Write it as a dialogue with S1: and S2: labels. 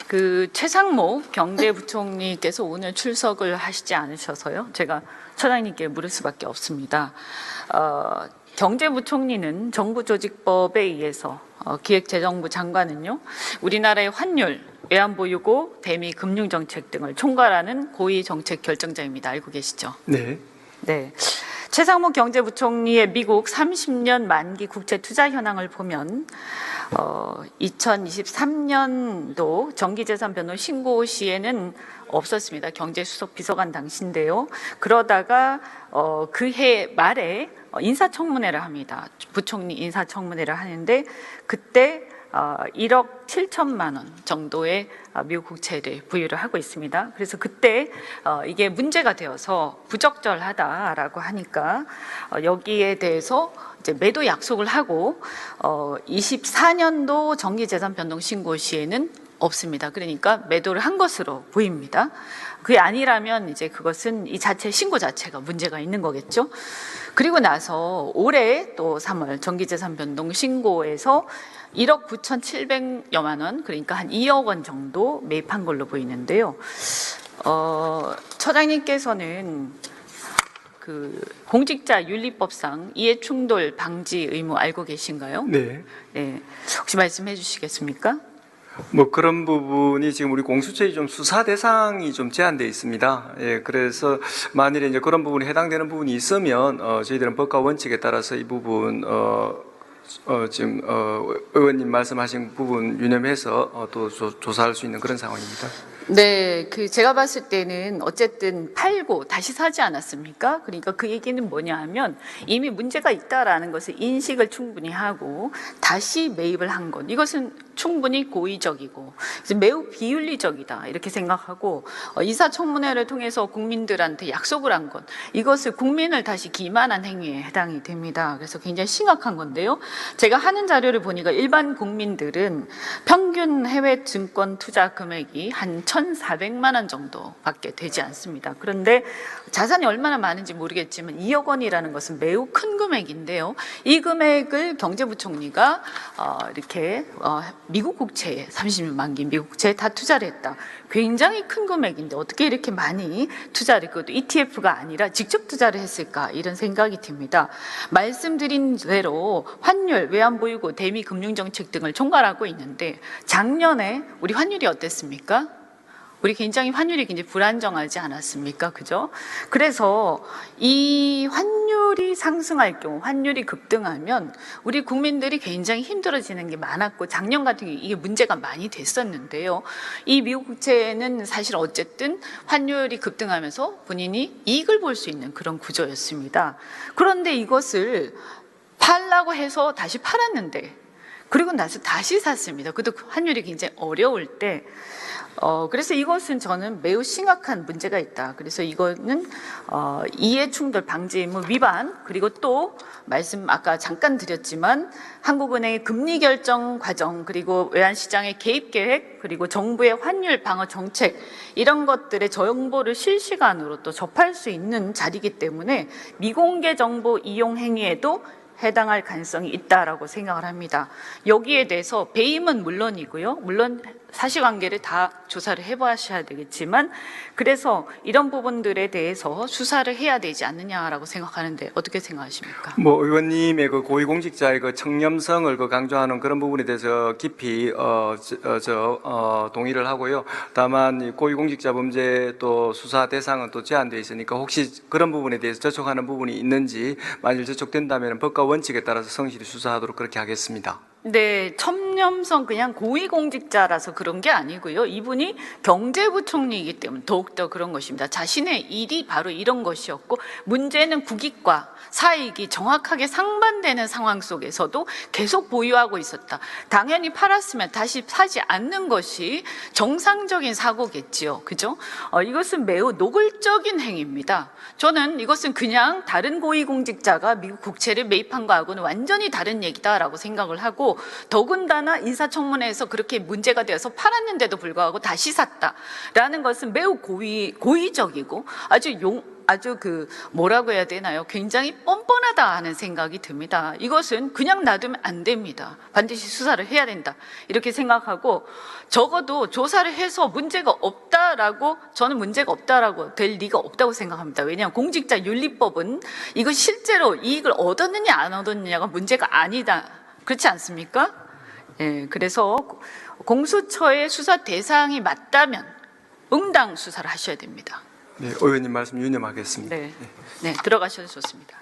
S1: 그 최상목 경제부총리께서 오늘 출석을 하시지 않으셔서요. 제가 처장님께 물을 수밖에 없습니다. 경제부총리는 정부조직법에 의해서 기획재정부 장관은요, 우리나라의 환율, 외환보유고, 대미 금융정책 등을 총괄하는 고위 정책 결정자입니다. 알고 계시죠?
S2: 네.
S1: 네. 최상목 경제부총리의 미국 30년 만기 국채 투자 현황을 보면 2023년도 정기재산 변동 신고 시에는 없었습니다. 경제수석 비서관 당시인데요. 그러다가 그해 말에 인사청문회를 합니다. 부총리 인사청문회를 하는데 그때 1억 7천만 원 정도의 미국 국채를 부유를 하고 있습니다. 그래서 그때 이게 문제가 되어서 부적절하다라고 하니까 여기에 대해서 이제 매도 약속을 하고 24년도 정기재산 변동 신고 시에는 없습니다. 그러니까 매도를 한 것으로 보입니다. 그게 아니라면 이제 그것은 이 자체 신고 자체가 문제가 있는 거겠죠. 그리고 나서 올해 또 3월 정기재산 변동 신고에서 1억 9,700여만 원, 그러니까 한 2억 원 정도 매입한 걸로 보이는데요. 처장님께서는 그 공직자 윤리법상 이해충돌 방지 의무 알고 계신가요?
S2: 네.
S1: 네. 혹시 말씀해 주시겠습니까?
S2: 뭐 그런 부분이 지금 우리 공수처의 좀 수사 대상이 좀 제한되어 있습니다. 예, 그래서 만일에 이제 그런 부분이 해당되는 부분이 있으면 저희들은 법과 원칙에 따라서 이 부분 지금 의원님 말씀하신 부분 유념해서 또 조사할 수 있는 그런 상황입니다.
S1: 네, 그 제가 봤을 때는 어쨌든 팔고 다시 사지 않았습니까? 그러니까 그 얘기는 뭐냐 하면 이미 문제가 있다라는 것을 인식을 충분히 하고 다시 매입을 한 것. 이것은 충분히 고의적이고 매우 비윤리적이다 이렇게 생각하고 인사청문회를 통해서 국민들한테 약속을 한 것. 이것을 국민을 다시 기만한 행위에 해당이 됩니다. 그래서 굉장히 심각한 건데요. 제가 하는 자료를 보니까 일반 국민들은 평균 해외 증권 투자 금액이 한 1,400만 원 정도밖에 되지 않습니다. 그런데 자산이 얼마나 많은지 모르겠지만 2억 원이라는 것은 매우 큰 금액인데요. 이 금액을 경제부총리가 이렇게 미국 국채에 30년 만기 미국 국채에 다 투자를 했다. 굉장히 큰 금액인데 어떻게 이렇게 많이 투자를, 그것도 ETF가 아니라 직접 투자를 했을까 이런 생각이 듭니다. 말씀드린 대로 환율, 외환보유고, 대미 금융정책 등을 총괄하고 있는데 작년에 우리 환율이 어땠습니까? 우리 환율이 굉장히 불안정하지 않았습니까? 그죠? 그래서 이 환율이 상승할 경우, 환율이 급등하면 우리 국민들이 굉장히 힘들어지는 게 많았고 작년 같은 경우 이게 문제가 많이 됐었는데요. 이 미국 국채는 사실 어쨌든 환율이 급등하면서 본인이 이익을 볼 수 있는 그런 구조였습니다. 그런데 이것을 팔라고 해서 다시 팔았는데 그리고 나서 다시 샀습니다. 그것도 환율이 굉장히 어려울 때 그래서 이것은 저는 매우 심각한 문제가 있다. 그래서 이거는 이해충돌 방지 의무 위반, 그리고 또 말씀 아까 잠깐 드렸지만 한국은행의 금리 결정 과정, 그리고 외환시장의 개입 계획, 그리고 정부의 환율 방어 정책 이런 것들의 정보를 실시간으로 또 접할 수 있는 자리이기 때문에 미공개 정보 이용 행위에도 해당할 가능성이 있다라고 생각을 합니다. 여기에 대해서 배임은 물론이고요. 물론 사실관계를 다 조사를 해보셔야 되겠지만 그래서 이런 부분들에 대해서 수사를 해야 되지 않느냐라고 생각하는데 어떻게 생각하십니까?
S2: 뭐 의원님의 그 고위공직자의 그 청렴성을 강조하는 그런 부분에 대해서 깊이 동의를 하고요. 다만 이 고위공직자 범죄 또 수사 대상은 또 제한되어 있으니까 혹시 그런 부분에 대해서 저촉하는 부분이 있는지 만일 저촉된다면 법과 원칙에 따라서 성실히 수사하도록 그렇게 하겠습니다.
S1: 네, 청렴성 그냥 고위공직자라서 그런 게 아니고요. 이분이 경제부총리이기 때문에 더욱더 그런 것입니다. 자신의 일이 바로 이런 것이었고 문제는 국익과 사익이 정확하게 상반되는 상황 속에서도 계속 보유하고 있었다. 당연히 팔았으면 다시 사지 않는 것이 정상적인 사고겠지요. 그죠? 이것은 매우 노골적인 행위입니다. 저는 이것은 그냥 다른 고위공직자가 미국 국채를 매입한 거하고는 완전히 다른 얘기다라고 생각을 하고 그리고 더군다나 인사청문회에서 그렇게 문제가 되어서 팔았는데도 불구하고 다시 샀다라는 것은 매우 고의적이고 아주 그 뭐라고 해야 되나요? 굉장히 뻔뻔하다 하는 생각이 듭니다. 이것은 그냥 놔두면 안 됩니다. 반드시 수사를 해야 된다. 이렇게 생각하고 적어도 조사를 해서 문제가 없다라고 저는 문제가 없다라고 될 리가 없다고 생각합니다. 왜냐하면 공직자윤리법은 이거 실제로 이익을 얻었느냐 안 얻었느냐가 문제가 아니다. 그렇지 않습니까? 예, 그래서 공수처의 수사 대상이 맞다면 응당 수사를 하셔야 됩니다.
S2: 네, 의원님 말씀 유념하겠습니다.
S1: 네, 들어가셔도 좋습니다.